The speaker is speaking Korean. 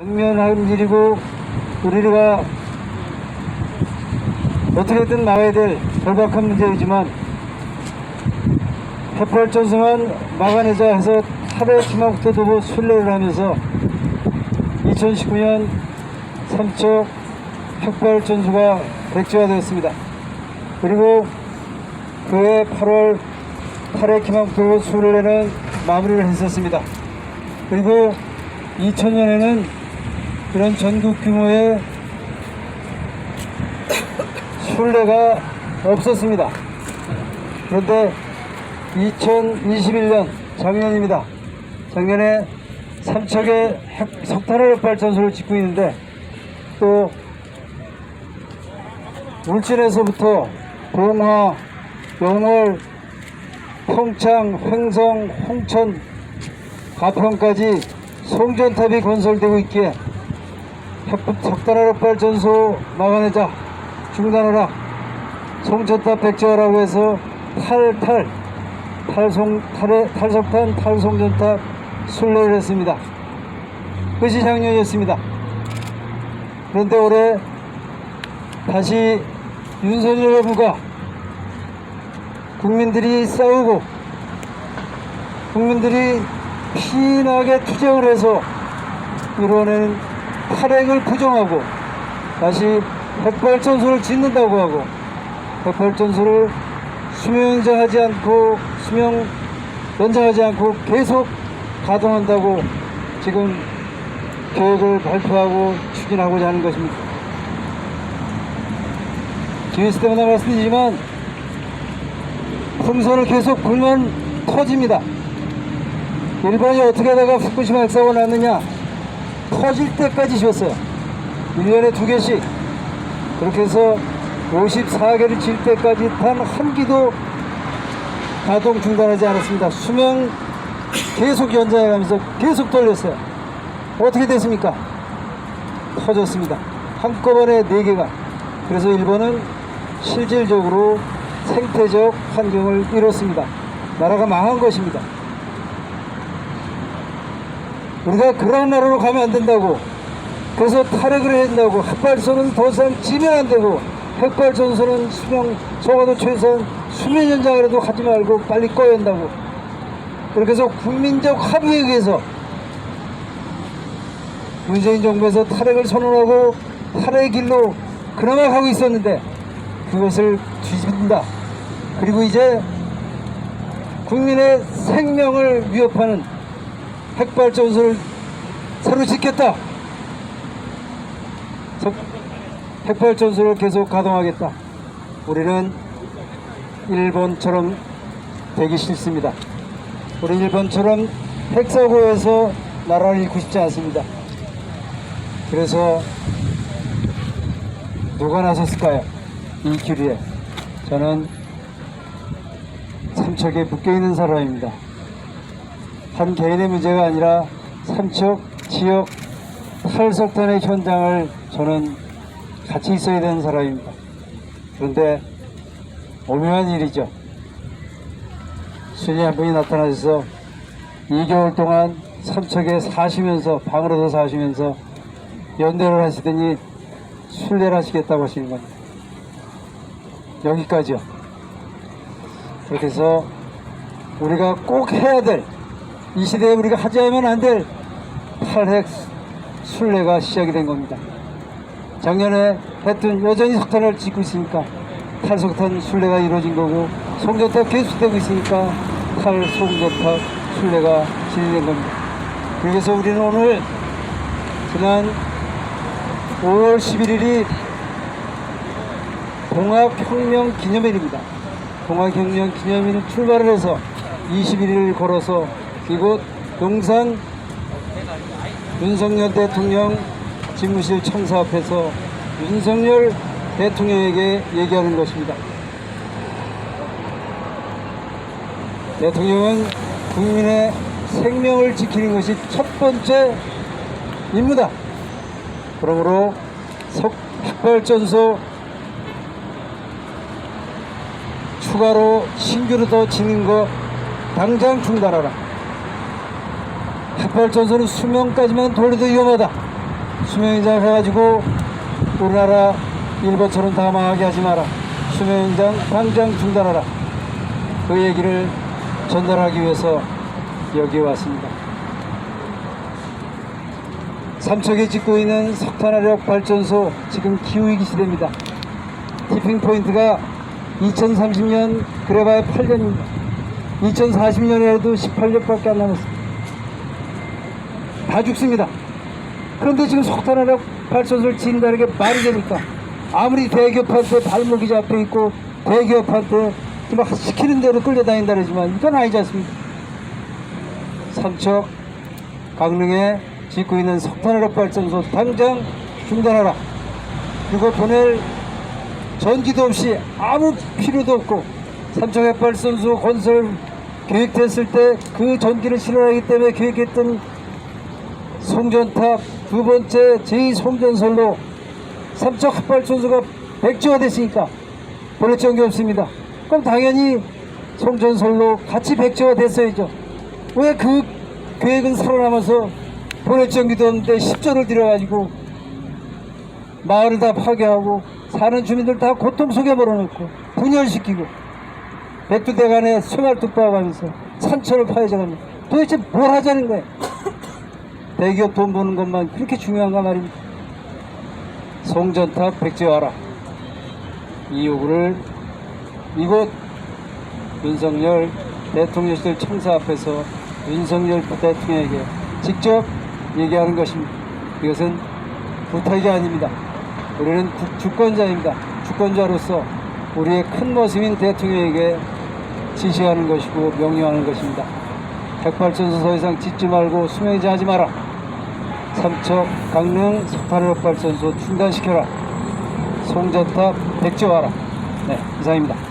당면한 일이고 우리가 어떻게든 막아야 될 절박한 문제이지만 핵발전소만 막아내자 해서 탈핵 희망부터 두고 순례를 하면서 2019년 삼척 핵발전소가 백지화되었습니다. 그리고 그해 8월 탈핵 희망부터 순례는 마무리를 했었습니다. 그리고 2000년에는 이런 전국 규모의 순례가 없었습니다. 그런데 2021년 작년입니다. 작년에 삼척에 석탄화력 발전소를 짓고 있는데 또 울진에서부터 봉화, 영월, 평창, 횡성, 홍천, 가평까지 송전탑이 건설되고 있기에 석탄화력 발전소 막아내자, 중단하라, 송전탑 백지화라고 해서 탈석탄 탈송전탑 순례를 했습니다. 그것이 작년이었습니다. 그런데 올해 다시 윤석열 정부가 국민들이 싸우고 국민들이 피나게 투쟁을 해서 이뤄낸 탈핵을 부정하고 다시 핵발전소를 짓는다고 하고 핵발전소를 수명 연장하지 않고 계속 가동한다고 지금 계획을 발표하고 추진하고자 하는 것입니다. 기회 있을 때마다 말씀드리지만 풍선을 계속 불면 터집니다. 일반이 어떻게 하다가 후쿠시마 핵사고가 났느냐, 터질 때까지 지었어요. 1년에 2개씩. 그렇게 해서 54개를 질 때까지 단 한 기도 가동 중단하지 않았습니다. 수명 계속 연장해가면서 계속 돌렸어요. 어떻게 됐습니까? 터졌습니다. 한꺼번에 4개가. 그래서 일본은 실질적으로 생태적 환경을 잃었습니다. 나라가 망한 것입니다. 우리가 그런 나라로 가면 안 된다고, 그래서 탈핵을 해야 된다고, 핵발전소는 더 이상 지면 안 되고, 핵발전소는 적어도 최소한 수명 연장이라도 하지 말고 빨리 꺼야 한다고. 그렇게 해서 국민적 합의에 의해서 문재인 정부에서 탈핵을 선언하고 탈핵의 길로 그나마 가고 있었는데 그것을 뒤집는다. 그리고 이제 국민의 생명을 위협하는 핵발전소를 새로 짓겠다. 핵발전소를 계속 가동하겠다. 우리는 일본처럼 되기 싫습니다. 우리 일본처럼 핵사고에서 나라를 잃고 싶지 않습니다. 그래서 누가 나섰을까요? 이 길 위에. 저는 삼척에 묶여있는 사람입니다. 한 개인의 문제가 아니라 삼척 지역 탈석탄의 현장을 저는 같이 있어야 되는 사람입니다. 그런데 오묘한 일이죠. 순이 한 분이 나타나셔서 2개월 동안 삼척에 사시면서, 방으로도 사시면서 연대를 하시더니 순례를 하시겠다고 하시는 겁니다. 여기까지요. 그렇게 해서 우리가 꼭 해야 될, 이 시대에 우리가 하지 않으면 안 될 탈핵 순례가 시작이 된 겁니다. 작년에 했던 여전히 석탄을 짓고 있으니까 탈석탄 순례가 이루어진 거고, 송전탑 계속되고 있으니까 탈송전탑 순례가 진행된 겁니다. 그래서 우리는 오늘 지난 5월 11일이 동학혁명 기념일입니다. 동학혁명 기념일은 출발을 해서 21일을 걸어서 이곳 용산 윤석열 대통령 집무실 청사 앞에서 윤석열 대통령에게 얘기하는 것입니다. 대통령은 국민의 생명을 지키는 것이 첫 번째 임무다. 그러므로 핵발전소 추가로 신규로 더 짓는 거 당장 중단하라. 핵발전소는 수명까지만 돌려도 위험하다. 수명연장 해가지고 우리나라 일본처럼 다 망하게 하지 마라. 수명연장 당장 중단하라. 그 얘기를 전달하기 위해서 여기 왔습니다. 삼척에 짓고 있는 석탄화력 발전소 지금 기후위기 시대입니다. 티핑포인트가 2030년 그래봐야 8년입니다. 2040년에도 18년밖에 안 남았습니다. 다 죽습니다. 그런데 지금 석탄화력 발전소를 짓는다는 게 말이 됩니까? 아무리 대기업한테 발목이 잡혀있고 대기업한테 막 시키는 대로 끌려다닌다 그러지만 이건 아니지 않습니까? 삼척 강릉에 짓고 있는 석탄화력 발전소 당장 중단하라. 그리고 보낼 전기도 없이 아무 필요도 없고 삼척 핵발전소 건설 계획됐을 때 그 전기를 실현하기 때문에 계획했던 송전탑 두 번째 제2송전선로 삼척 핵발전소가 백지화 됐으니까 보낼 전기 없습니다. 그럼 당연히 송전선로 같이 백지화 됐어야죠. 왜 그 계획은 살아남아서 보낼 전기도 없는데 10조를 들여가지고 마을을 다 파괴하고 사는 주민들 다 고통 속에 몰아넣고 분열시키고 백두대간에 쇠말뚝박하면서 산천을 파헤쳐갑니다. 도대체 뭘 하자는 거예요? 대기업 돈 버는 것만 그렇게 중요한가 말입니다. 송전탑 백지화하라. 이 요구를 이곳 윤석열 대통령실 청사 앞에서 윤석열 대통령에게 직접 얘기하는 것입니다. 이것은 부탁이 아닙니다. 우리는 주권자입니다. 주권자로서 우리의 큰 모습인 대통령에게 지시하는 것이고 명령하는 것입니다. 핵발전소 더 이상 짓지 말고 수명유지하지 마라. 삼척 강릉 석탄화력 발전소 중단시켜라. 송전탑 백지화하라. 네, 이상입니다.